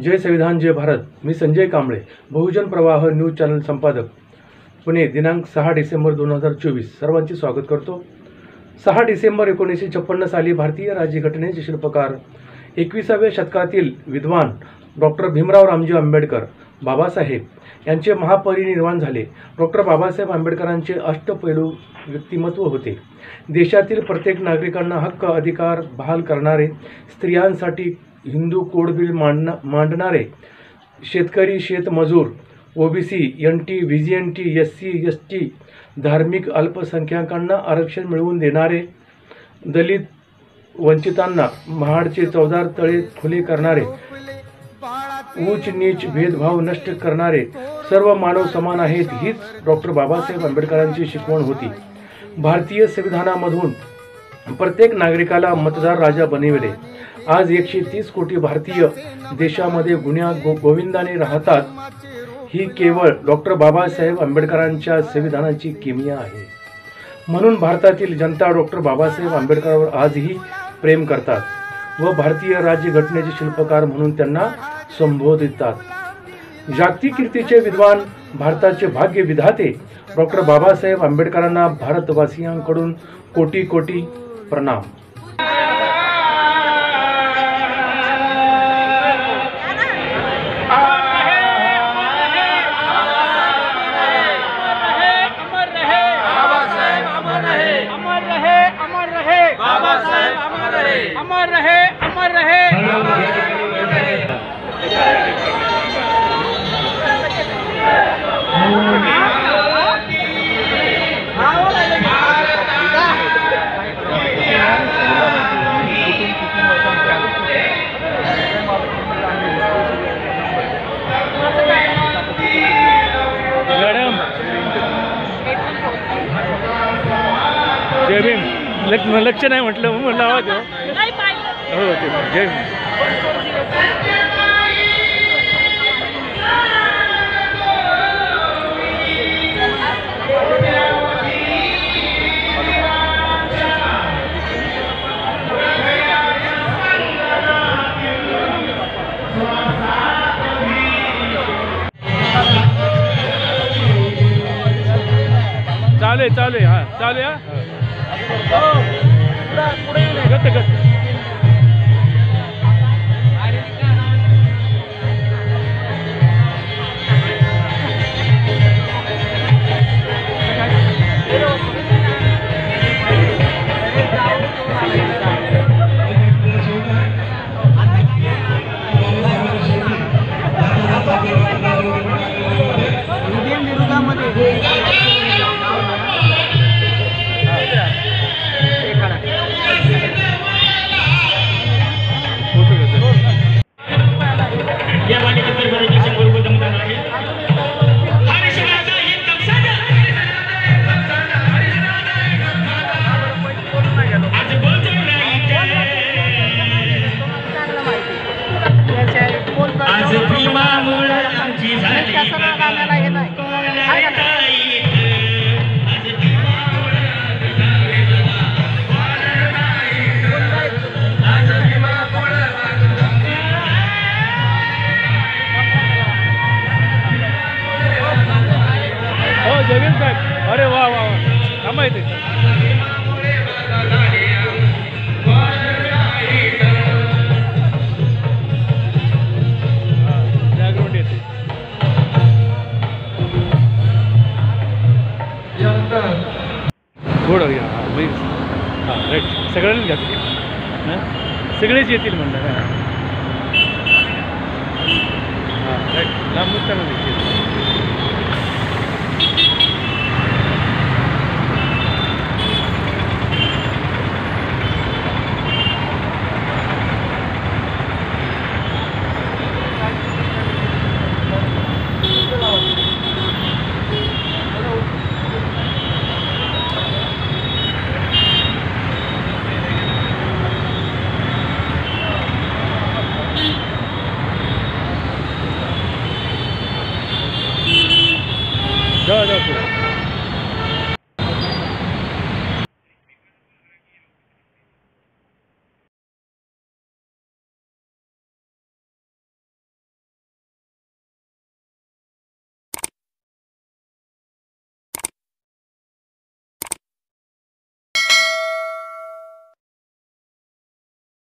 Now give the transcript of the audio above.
जय संविधान जय भारत. मी संजय कांबळे, बहुजन प्रवाह news channel संपादक, पुणे. दिनांक 6 डिसेंबर 2024. सर्वांचे स्वागत करतो. 6 डिसेंबर 1956 साली भारतीय राज्यघटनेचे शिल्पकार, 21व्या शतकातील विद्वान डॉक्टर भीमराव रामजी आंबेडकर बाबासाहेब यांचे महापरिनिर्वाण झाले. डॉक्टर बाबासाहेब आंबेडकरांचे अष्टपैलू व्यक्तिमत्व होते. देशातील प्रत्येक नागरिकांना हक्क अधिकार बहाल करणारे, स्त्रियांसाठी हिंदू कोड बिल मांडणारे, शेतकरी शेतमजूर, ओबीसी, एनटी, व्हीजीएनटी, एससी एसटी, धार्मिक अल्पसंख्याकांना आरक्षण मिळवून देणारे, दलित वंचितांना महाडचे 14 तळे खुले करणारे, उच्च नीच भेदभाव नष्ट करणारे, सर्व मानव समान आहेत, हीच डॉक्टर बाबासाहेब आंबेडकरांची शिकवण होती. भारतीय संविधानामधून प्रत्येक नागरिकाला मतदार राजा बनविले. आज 130 कोटी भारतीय देशामध्ये गुन्ह्या गोविंदाने राहतात. ही केवळ डॉक्टर बाबासाहेब आंबेडकरांच्या संविधानाची किमया आहे. म्हणून भारतातील जनता डॉक्टर बाबासाहेब आंबेडकरांवर आजही प्रेम करतात व भारतीय राज्यघटनेचे शिल्पकार म्हणून त्यांना संबोधितात. जागतिक कीर्तीचे विद्वान, भारताचे भाग्य विधाते डॉक्टर बाबासाहेब आंबेडकरांना भारतवासियांकडून कोटी कोटी प्रणाम. अमर रहे, अमर रहे. मॅडम जय भीम. लक्ष नाही म्हटलं म्हणलं आवाज हो ते जय भीम. चालू आहे हा चालू आहे. गट गट जमीन साहेब. अरे वा वा वा. थांबा इथे. बॅकग्राऊंड येते. थोडं घ्या. हां राईट. सगळ्यांनीच घ्या. सगळेच येतील म्हणलं. हां राईट. लांबून चालू.